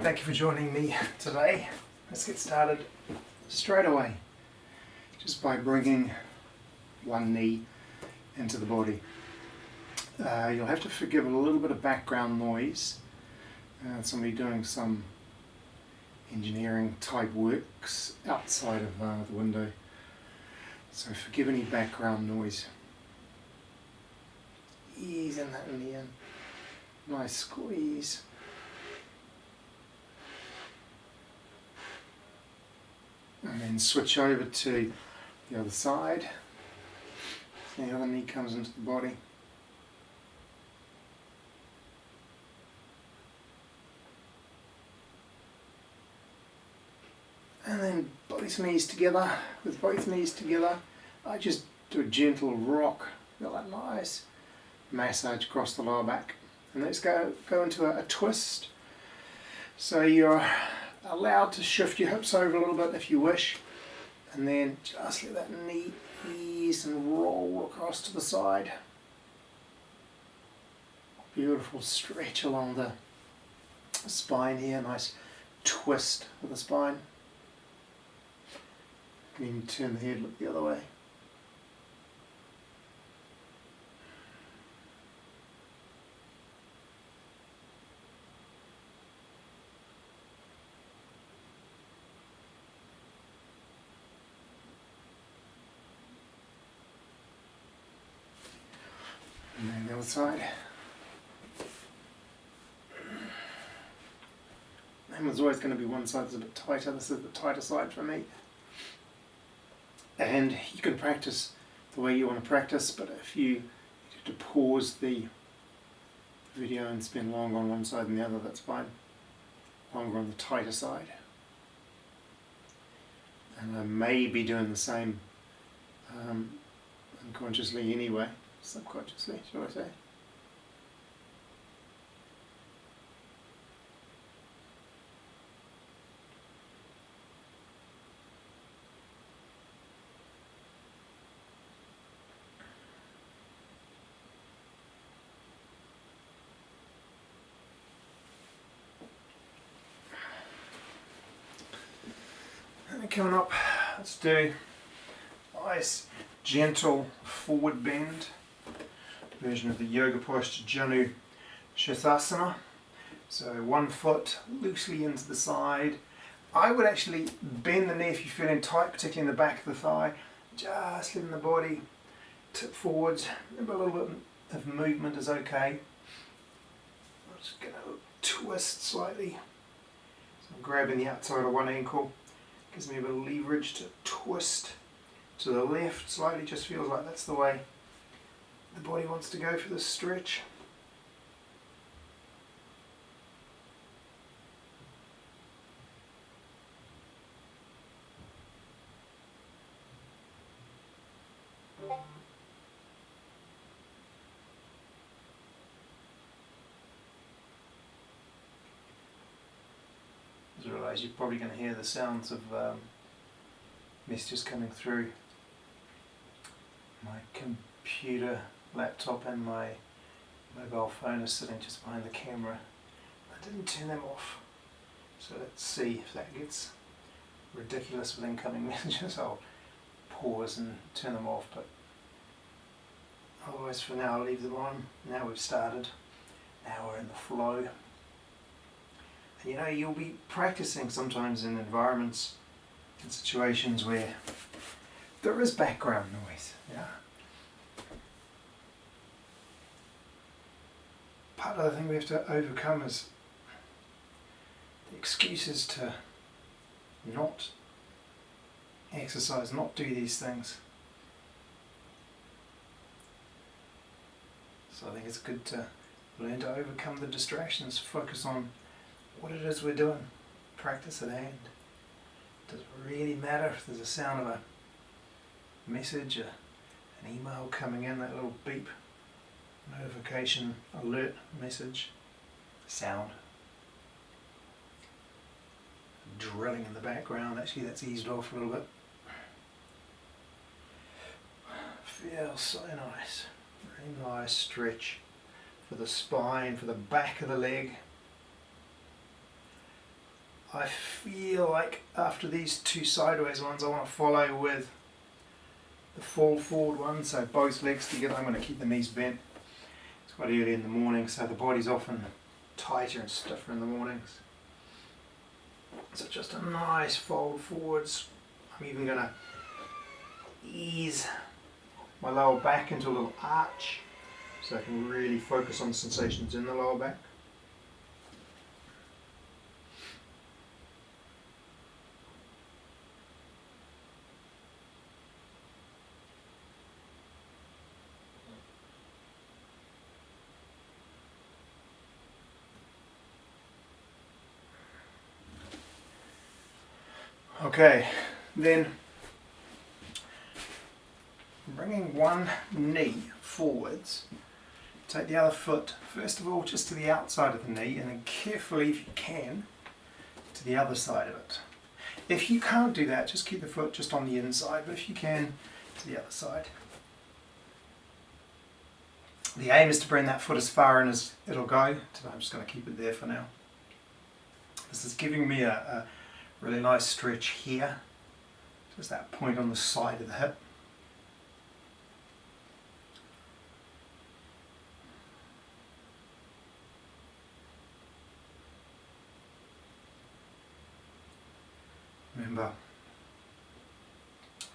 Thank you for joining me today. Let's get started straight away, just by bringing one knee into the body. You'll have to forgive a little bit of background noise. Somebody doing some engineering type works outside of the window, so forgive any background noise. Ease in that knee in, nice squeeze. And then switch over to the other side. The other knee comes into the body. And then both knees together. With both knees together, I just do a gentle rock. Feel that nice massage across the lower back. And let's go into a twist. So you're allowed to shift your hips over a little bit if you wish, and then just let that knee ease and roll across to the side. Beautiful stretch along the spine here, nice twist of the spine. And then turn the head, look the other way. And then the other side. And there's always going to be one side that's a bit tighter. This is the tighter side for me. And you can practice the way you want to practice, but if you need to pause the video and spend longer on one side than the other, that's fine. Longer on the tighter side. And I may be doing the same unconsciously anyway. Subconsciously, shall I say. And coming up, let's do nice gentle forward bend version of the yoga posture Janu Sirsasana. So one foot loosely into the side. I would actually bend the knee if you're feeling tight, particularly in the back of the thigh. Just letting the body tip forwards. A little bit of movement is okay. I'm just going to twist slightly. So I'm grabbing the outside of one ankle. Gives me a bit of leverage to twist to the left slightly. Just feels like that's the way the body wants to go for this stretch. Just realise you're probably going to hear the sounds of messages coming through. My computer, laptop and my mobile phone is sitting just behind the camera. I didn't turn them off, so let's see if that gets ridiculous with incoming messages. I'll pause and turn them off, but otherwise for now I'll leave them on. Now we've started, now we're in the flow. And you know, you'll be practicing sometimes in environments and situations where there is background noise. Yeah. Part of the thing we have to overcome is the excuses to not exercise, not do these things. So I think it's good to learn to overcome the distractions, focus on what it is we're doing, practice at hand. Does it really matter if there's a sound of a message, an email coming in, that little beep, notification, alert message, sound, drilling in the background? Actually, that's eased off a little bit. Feels so nice. Very nice stretch for the spine, for the back of the leg. I feel like after these two sideways ones I want to follow with the fall forward one, so both legs together. I'm going to keep the knees bent. It's quite early in the morning, so the body's often tighter and stiffer in the mornings. So just a nice fold forwards. I'm even going to ease my lower back into a little arch so I can really focus on the sensations in the lower back. Okay, then bringing one knee forwards, take the other foot first of all just to the outside of the knee and then carefully, if you can, to the other side of it. If you can't do that, just keep the foot just on the inside, but if you can, to the other side. The aim is to bring that foot as far in as it'll go, so I'm just going to keep it there for now. This is giving me a really nice stretch here, just that point on the side of the hip. Remember,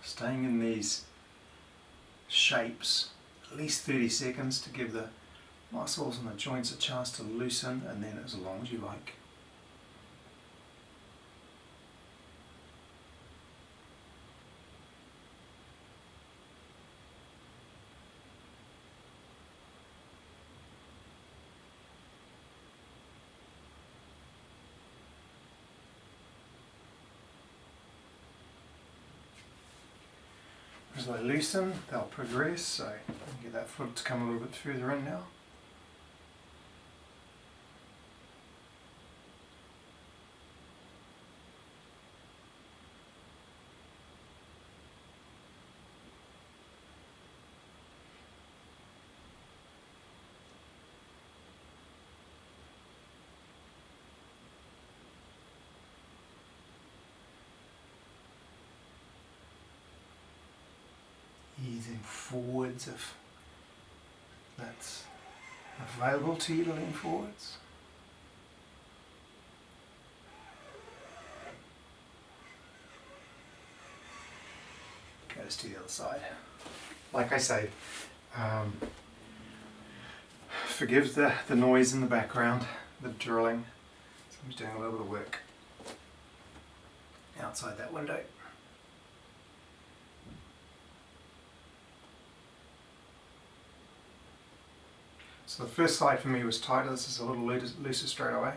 staying in these shapes at least 30 seconds to give the muscles and the joints a chance to loosen, and then as long as you like. As they loosen, they'll progress, so you can get that foot to come a little bit further in now. Easing forwards if that's available to you to lean forwards. Goes to the other side. Like I say, forgive the noise in the background, the drilling. So I'm just doing a little bit of work outside that window. So the first side for me was tighter. This is a little looser straight away.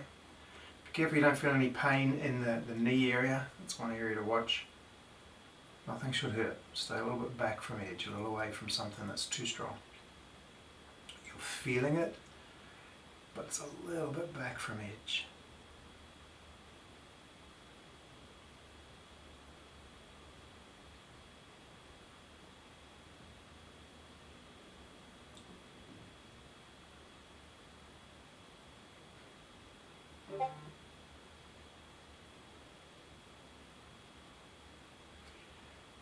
Be careful you don't feel any pain in the knee area. That's one area to watch. Nothing should hurt. Stay a little bit back from edge, a little away from something that's too strong. You're feeling it, but it's a little bit back from edge.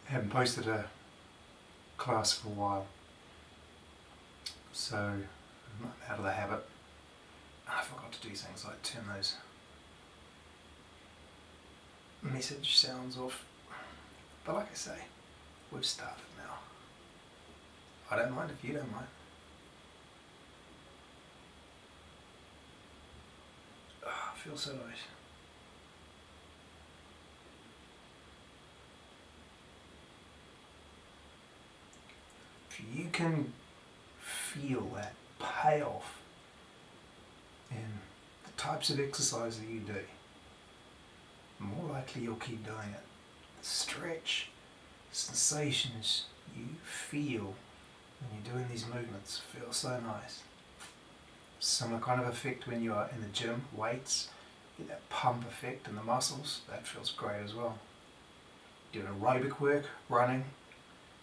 I haven't posted a class for a while, so I'm out of the habit. I forgot to do things like turn those message sounds off, but like I say, we've started now. I don't mind if you don't mind. Oh, I feel so nice. If you can feel that payoff in the types of exercise that you do, more likely you'll keep doing it. The stretch, sensations you feel when you're doing these movements feel so nice. Similar kind of effect when you are in the gym, weights, you get that pump effect in the muscles, that feels great as well. Doing aerobic work, running,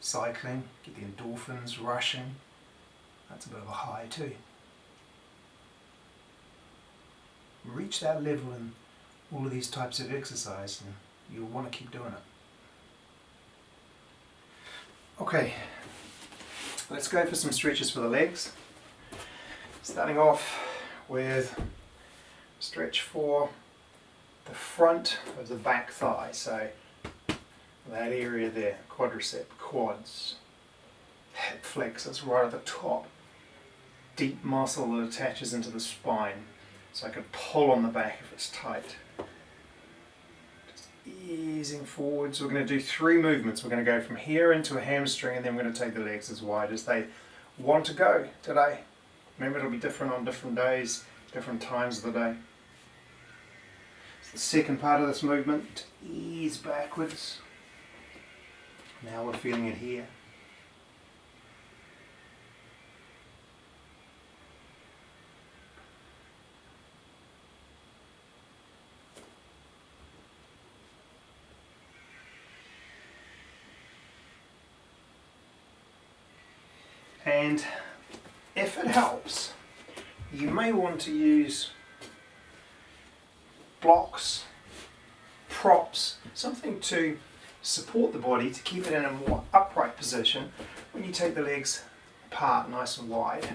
cycling, get the endorphins rushing, that's a bit of a high too. Reach that level in all of these types of exercise, and you'll want to keep doing it. Okay, let's go for some stretches for the legs. Starting off with stretch for the front of the back thigh, so that area there, quadricep, quads, hip flexors right at the top, deep muscle that attaches into the spine, so I can pull on the back if it's tight. Just easing forwards. We're going to do 3 movements. We're going to go from here into a hamstring, and then we're going to take the legs as wide as they want to go today. Remember, it'll be different on different days, different times of the day. So the second part of this movement, ease backwards. Now we're feeling it here. And if it helps, you may want to use blocks, props, something to support the body to keep it in a more upright position when you take the legs apart nice and wide.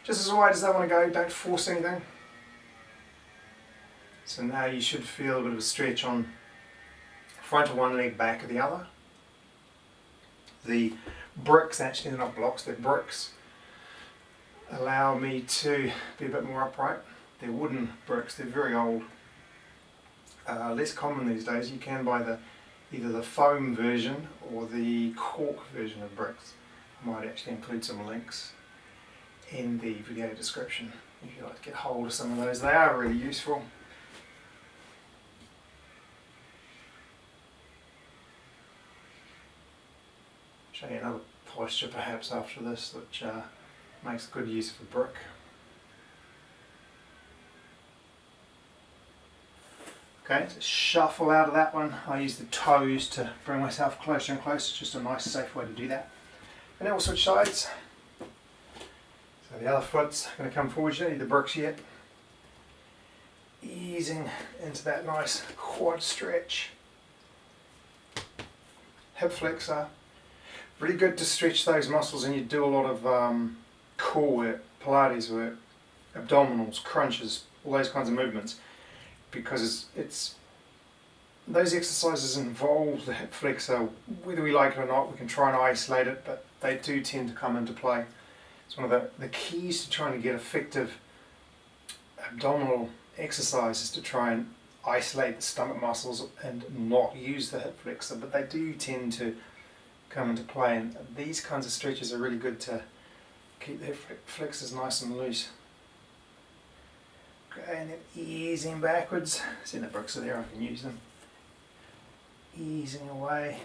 Just as wide as they want to go, don't force anything. So now you should feel a bit of a stretch on front of one leg, back of the other. The bricks, actually they're not blocks, they're bricks, allow me to be a bit more upright. They're wooden bricks, they're very old. Less common these days. You can buy either the foam version or the cork version of bricks. I might actually include some links in the video description if you'd like to get hold of some of those. They are really useful. Show you another posture perhaps after this, which makes good use of a brick. Okay, to shuffle out of that one, I use the toes to bring myself closer and closer. It's just a nice, safe way to do that. And then we'll switch sides. So the other foot's going to come forward. You don't need the bricks yet. Easing into that nice quad stretch. Hip flexor. Really good to stretch those muscles, and you do a lot of core work, Pilates work, abdominals, crunches, all those kinds of movements, because it's those exercises involve the hip flexor. Whether we like it or not, we can try and isolate it, but they do tend to come into play. It's one of the keys to trying to get effective abdominal exercise is to try and isolate the stomach muscles and not use the hip flexor, but they do tend to come into play, and these kinds of stretches are really good to keep the hip flexors nice and loose. Okay, and then easing backwards. See, the bricks are there, I can use them. Easing away.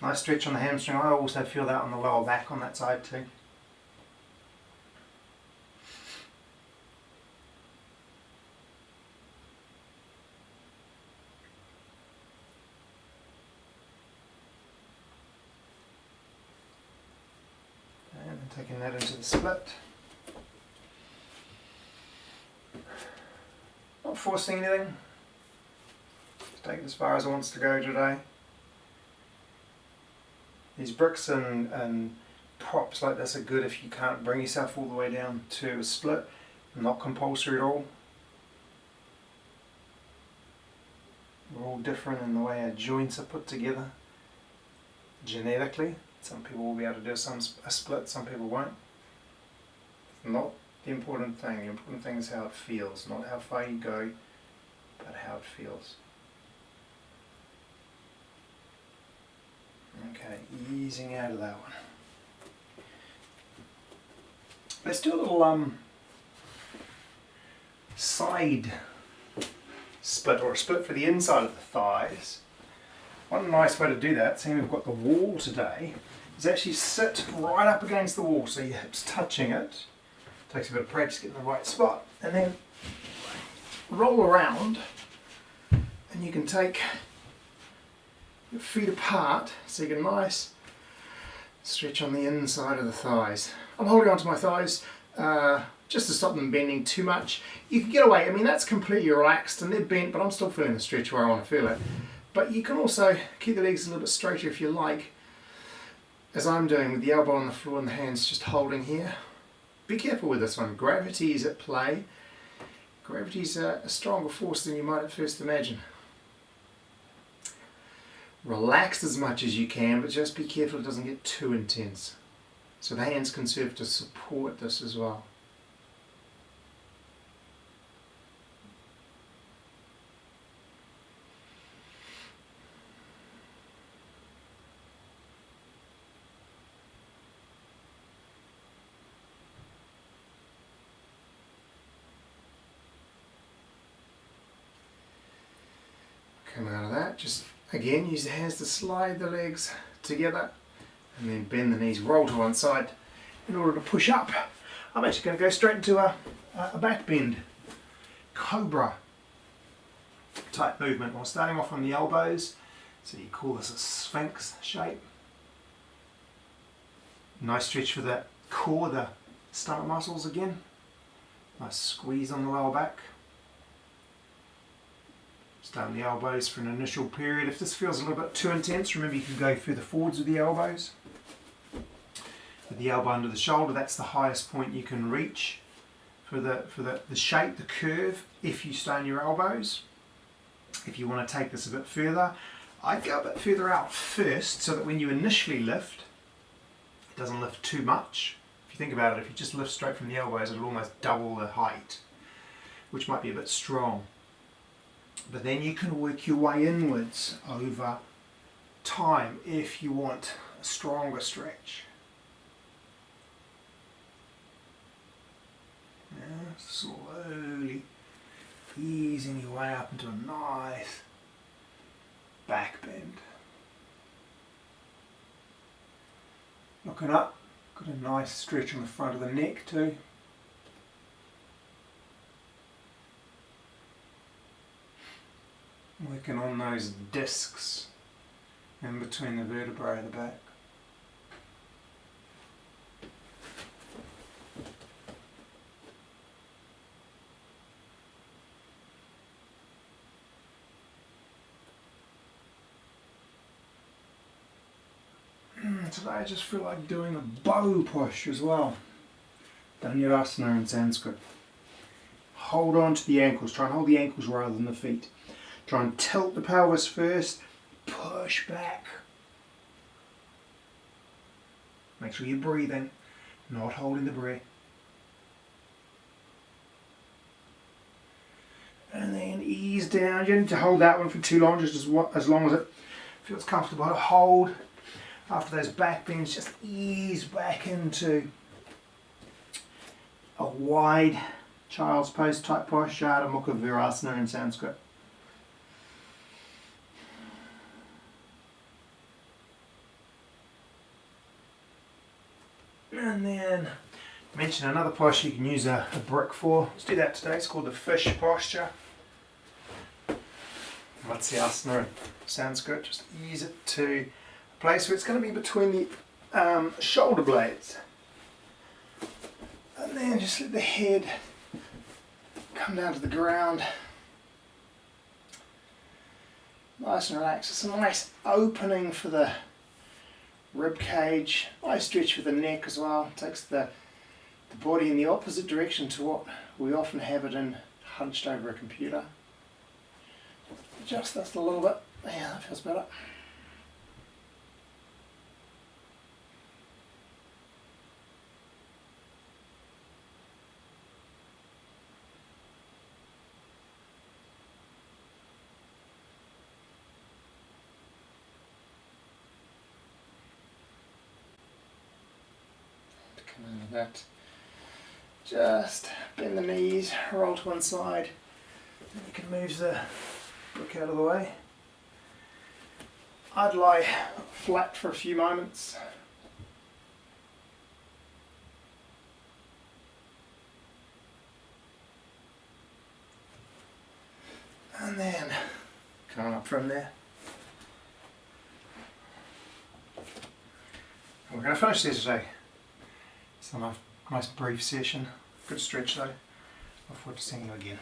Nice stretch on the hamstring. I also feel that on the lower back on that side too. And then taking that into the split. Not forcing anything. Just take it as far as I want to go today. These bricks and props like this are good if you can't bring yourself all the way down to a split. Not compulsory at all. We're all different in the way our joints are put together genetically. Some people will be able to do a split, some people won't. Not the important thing. The important thing is how it feels, not how far you go, but how it feels. Okay, easing out of that one. Let's do a little side split, or a split for the inside of the thighs. One nice way to do that, seeing we've got the wall today, is actually sit right up against the wall, so your hips touching it. Takes a bit of practice getting the right spot, and then roll around, and you can take your feet apart so you get a nice stretch on the inside of the thighs. I'm holding onto my thighs just to stop them bending too much. You can get away, I mean that's completely relaxed and they're bent, but I'm still feeling the stretch where I want to feel it. But you can also keep the legs a little bit straighter if you like, as I'm doing with the elbow on the floor and the hands just holding here. Be careful with this one, gravity is at play. Gravity is a stronger force than you might at first imagine. Relax as much as you can, but just be careful it doesn't get too intense. So the hands can serve to support this as well. Come out of that, just again use the hands to slide the legs together and then bend the knees, roll to one side in order to push up. I'm actually going to go straight into a back bend, cobra type movement. While starting off on the elbows, so you call this a sphinx shape. Nice stretch for the core, the stomach muscles again. Nice squeeze on the lower back. Start the elbows for an initial period. If this feels a little bit too intense, remember you can go further forwards with the elbows. With the elbow under the shoulder, that's the highest point you can reach for the shape, the curve, if you stay on your elbows. If you want to take this a bit further, I'd go a bit further out first so that when you initially lift, it doesn't lift too much. If you think about it, if you just lift straight from the elbows, it'll almost double the height, which might be a bit strong. But then you can work your way inwards over time if you want a stronger stretch. Now, slowly easing your way up into a nice back bend. Looking up, got a nice stretch on the front of the neck too. Working on those discs in between the vertebrae at the back. Today I just feel like doing a bow posture as well. Dhanurasana in Sanskrit. Hold on to the ankles, try and hold the ankles rather than the feet. Try and tilt the pelvis first, push back. Make sure you're breathing, not holding the breath. And then ease down. You don't need to hold that one for too long, just as long as it feels comfortable to hold. After those back bends, just ease back into a wide child's pose type posture, Adho Mukha Virasana in Sanskrit. And then mention another posture you can use a brick for. Let's do that today. It's called the fish posture. Matsyasana in Sanskrit. Just ease it to a place where it's going to be between the shoulder blades. And then just let the head come down to the ground. Nice and relaxed. It's a nice opening for the rib cage. Nice stretch for the neck as well. Takes the body in the opposite direction to what we often have it in, hunched over a computer. Adjust this a little bit. Yeah, that feels better. Come out of that. Just bend the knees, roll to one side. You can move the book out of the way. I'd lie flat for a few moments. And then coming up from there. We're going to finish this today. So I've Nice brief session. Good stretch though. Look forward to seeing you again.